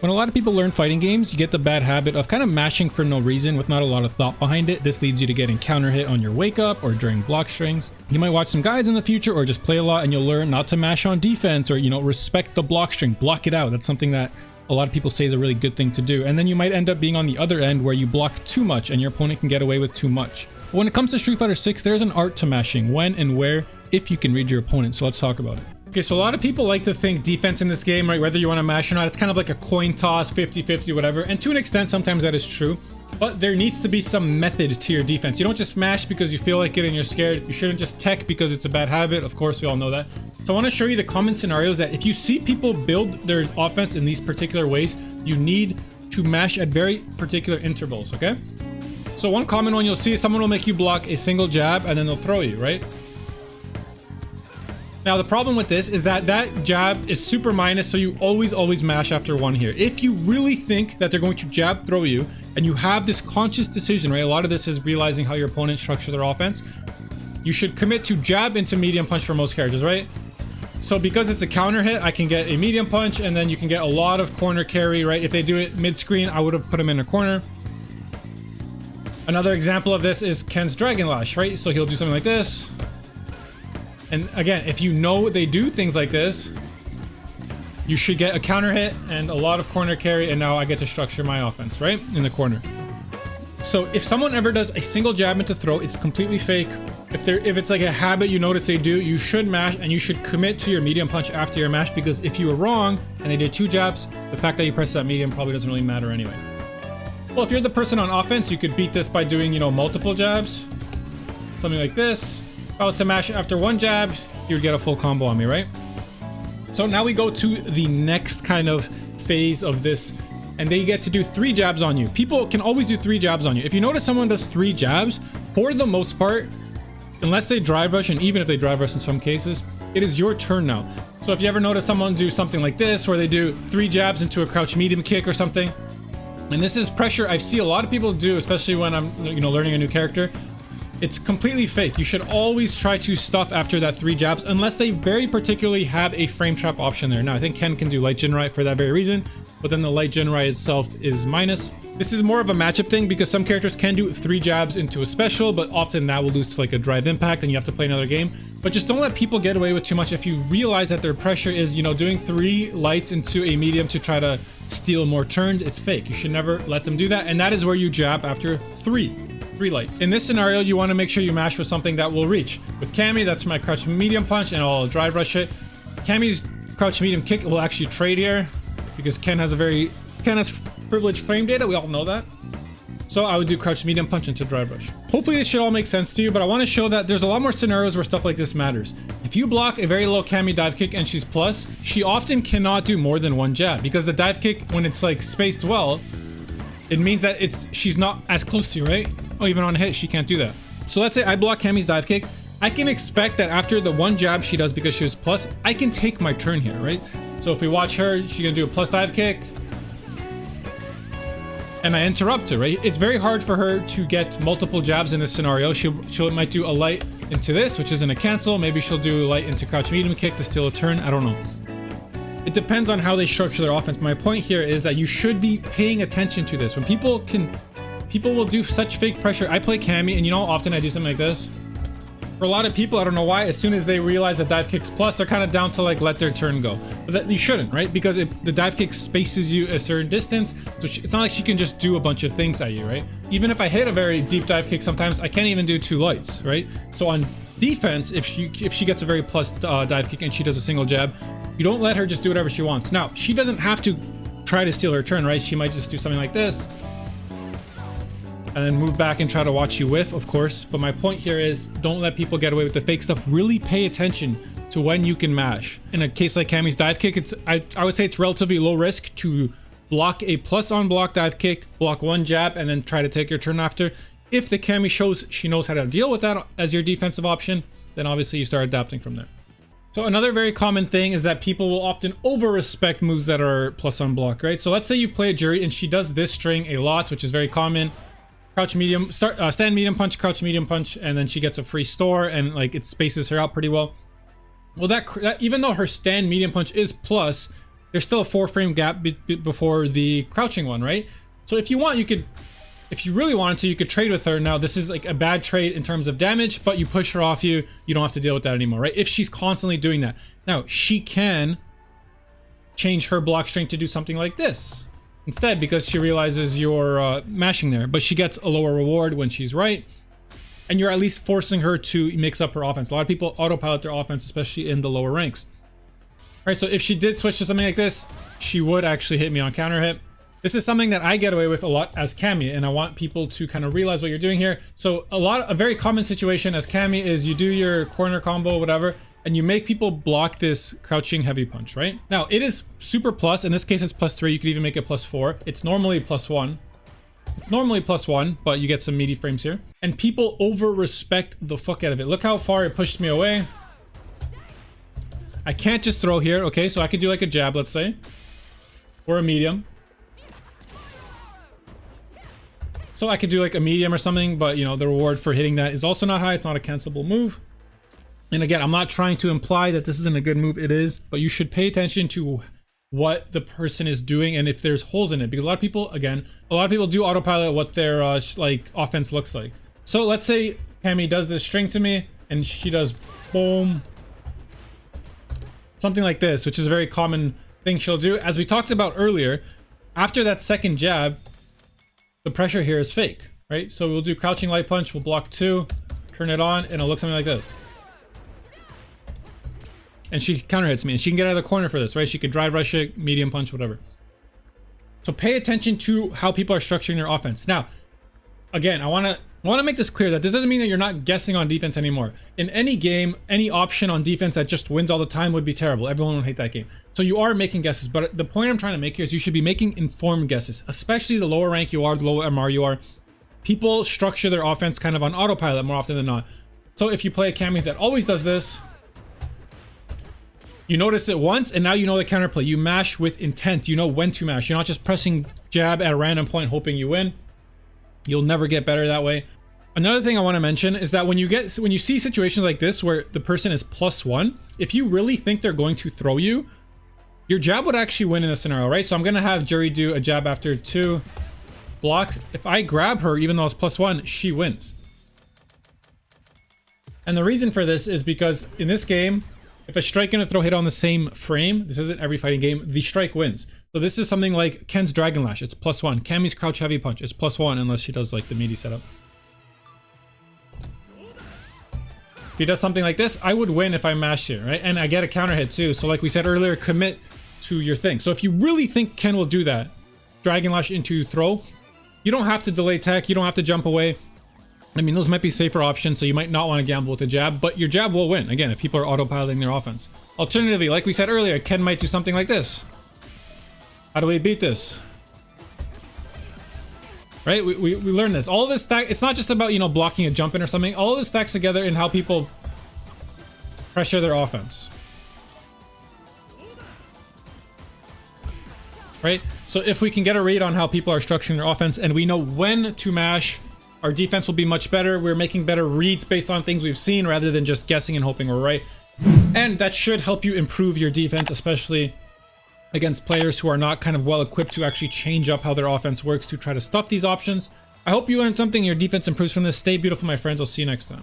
When a lot of people learn fighting games, you get the bad habit of kind of mashing for no reason with not a lot of thought behind it. This leads you to getting counter hit on your wake up or during block strings. You might watch some guides in the future or just play a lot and you'll learn not to mash on defense or, respect the block string, block it out. That's something that a lot of people say is a really good thing to do. And then you might end up being on the other end where you block too much and your opponent can get away with too much. But when it comes to Street Fighter 6, there's an art to mashing, when and where, if you can read your opponent. So let's talk about it. Okay, so a lot of people like to think defense in this game, right? Whether you want to mash or not, it's kind of like a coin toss, 50-50, whatever. And to an extent, sometimes that is true. But there needs to be some method to your defense. You don't just mash because you feel like it and you're scared. You shouldn't just tech because it's a bad habit. Of course, we all know that. So I want to show you the common scenarios that if you see people build their offense in these particular ways, you need to mash at very particular intervals, okay? So one common one you'll see is someone will make you block a single jab and then they'll throw you, right? Now, the problem with this is that that jab is super minus, so you always mash after one here. If you really think that they're going to jab throw you, and you have this conscious decision, right? A lot of this is realizing how your opponent structures their offense. You should commit to jab into medium punch for most characters, right? So because it's a counter hit, I can get a medium punch, and then you can get a lot of corner carry, right? If they do it mid-screen, I would have put him in a corner. Another example of this is Ken's Dragon Lash, right? So he'll do something like this. And again, if you know they do things like this, you should get a counter hit and a lot of corner carry, and now I get to structure my offense, right? In the corner. So if someone ever does a single jab into throw, it's completely fake. If it's like a habit you notice they do, you should mash and you should commit to your medium punch after your mash, because if you were wrong and they did two jabs, the fact that you press that medium probably doesn't really matter anyway. Well, if you're the person on offense, you could beat this by doing, multiple jabs. Something like this. If I was to mash after one jab, you would get a full combo on me, right? So now we go to the next kind of phase of this, and they get to do 3 jabs on you. People can always do 3 jabs on you. If you notice someone does 3 jabs, for the most part, unless they drive rush, and even if they drive rush in some cases, it is your turn now. So if you ever notice someone do something like this, where they do 3 jabs into a crouch medium kick or something, and this is pressure I see a lot of people do, especially when I'm learning a new character. It's completely fake. You should always try to stuff after that 3 jabs, unless they very particularly have a frame trap option there. Now, I think Ken can do light Jinrai for that very reason, but then the light Jinrai itself is minus. This is more of a matchup thing because some characters can do 3 jabs into a special, but often that will lose to like a drive impact and you have to play another game. But just don't let people get away with too much. If you realize that their pressure is, doing 3 lights into a medium to try to steal more turns, it's fake. You should never let them do that. And that is where you jab after 3 lights. In this scenario, you want to make sure you mash with something that will reach. With Cammy, that's my crouch medium punch, and I'll drive rush it. Cammy's crouch medium kick will actually trade here because Ken has privileged frame data. We all know that. So I would do crouch medium punch into drive rush. Hopefully this should all make sense to you, but I want to show that there's a lot more scenarios where stuff like this matters. If you block a very low Cammy dive kick and she's plus, she often cannot do more than 1 jab because the dive kick, when it's like spaced well, it means that she's not as close to you, right? Oh, even on a hit, she can't do that. So let's say I block Cammy's dive kick. I can expect that after the 1 jab she does because she was plus, I can take my turn here, right? So if we watch her, she's gonna do a plus dive kick. And I interrupt her, right? It's very hard for her to get multiple jabs in this scenario. She might do a light into this, which isn't a cancel. Maybe she'll do a light into crouch medium kick to steal a turn. I don't know. It depends on how they structure their offense. My point here is that you should be paying attention to this. When people will do such fake pressure. I play Cammy, and often I do something like this. For a lot of people, I don't know why, as soon as they realize that dive kick's plus, they're kind of down to like let their turn go. But that you shouldn't, right? Because the dive kick spaces you a certain distance, so it's not like she can just do a bunch of things at you, right? Even if I hit a very deep dive kick, sometimes I can't even do 2 lights, right? So on defense, if she gets a very plus dive kick and she does a single jab, you don't let her just do whatever she wants. Now, she doesn't have to try to steal her turn, right? She might just do something like this and then move back and try to watch you whiff, of course. But my point here is don't let people get away with the fake stuff. Really pay attention to when you can mash. In a case like Cammy's dive kick, I would say it's relatively low risk to block a plus on block dive kick, block 1 jab, and then try to take your turn after. If the Cammy shows she knows how to deal with that as your defensive option, then obviously you start adapting from there. So another very common thing is that people will often over-respect moves that are plus on block, right? So let's say you play a Jury and she does this string a lot, which is very common. Crouch medium, stand medium punch, crouch medium punch, and then she gets a free store and like it spaces her out pretty well. Well, that even though her stand medium punch is plus, there's still a 4-frame gap before the crouching one, right? So if you want, you could, if you really wanted to, you could trade with her. Now, this is like a bad trade in terms of damage, but you push her off you don't have to deal with that anymore, right? If she's constantly doing that. Now, she can change her block strength to do something like this instead, because she realizes you're mashing there, but she gets a lower reward when she's right. And you're at least forcing her to mix up her offense. A lot of people autopilot their offense, especially in the lower ranks. All right, so if she did switch to something like this, she would actually hit me on counter hit. This is something that I get away with a lot as Cammy, and I want people to kind of realize what you're doing here. So a very common situation as Cammy is you do your corner combo, whatever, and you make people block this crouching heavy punch, right? Now, it is super plus. In this case, it's +3. You could even make it +4. It's normally +1. It's normally +1, but you get some meaty frames here. And people over-respect the fuck out of it. Look how far it pushed me away. I can't just throw here, okay? So I could do like a jab, let's say. Or a medium. So I could do like a medium or something, but you know, the reward for hitting that is also not high. It's not a cancelable move. And again, I'm not trying to imply that this isn't a good move. It is, but you should pay attention to what the person is doing and if there's holes in it, because a lot of people, again, a lot of people do autopilot what their like offense looks like. So let's say Cammy does this string to me and she does boom, something like this, which is a very common thing she'll do. As we talked about earlier, after that second jab, the pressure here is fake, right? So we'll do crouching light punch, we'll block 2, turn it on, and it'll look something like this. And she counter hits me, and she can get out of the corner for this, right? She could drive rush it, medium punch, whatever. So pay attention to how people are structuring their offense. Now, again, I want to make this clear that this doesn't mean that you're not guessing on defense anymore. In any game, any option on defense that just wins all the time would be terrible. Everyone would hate that game. So you are making guesses, but the point I'm trying to make here is you should be making informed guesses, especially the lower rank you are, the lower MR you are. People structure their offense kind of on autopilot more often than not. So if you play a Cammy that always does this, you notice it once, and now you know the counterplay. You mash with intent. You know when to mash. You're not just pressing jab at a random point hoping you win. You'll never get better that way. Another thing I want to mention is that when you see situations like this where the person is +1, if you really think they're going to throw you, your jab would actually win in this scenario, right? So I'm going to have Jury do a jab after 2 blocks. If I grab her, even though it's +1, she wins. And the reason for this is because in this game, if a strike and a throw hit on the same frame, this isn't every fighting game, the strike wins. So this is something like Ken's Dragon Lash, it's +1. Cammy's Crouch Heavy Punch, it's +1 unless she does like the meaty setup. If he does something like this, I would win if I mash here, right? And I get a counter hit too. So like we said earlier, commit to your thing. So if you really think Ken will do that, Dragon Lash into throw, you don't have to delay tech, you don't have to jump away. I mean, those might be safer options, so you might not want to gamble with a jab, but your jab will win, again, if people are autopiloting their offense. Alternatively, like we said earlier, Ken might do something like this. How do we beat this? Right? We learned this. All this stack, it's not just about, you know, blocking a jump in or something. All this stacks together in how people pressure their offense. Right? So if we can get a read on how people are structuring their offense and we know when to mash, our defense will be much better. We're making better reads based on things we've seen rather than just guessing and hoping we're right. And that should help you improve your defense, especially against players who are not kind of well equipped to actually change up how their offense works to try to stuff these options. I hope you learned something, your defense improves from this. Stay beautiful, my friends. I'll see you next time.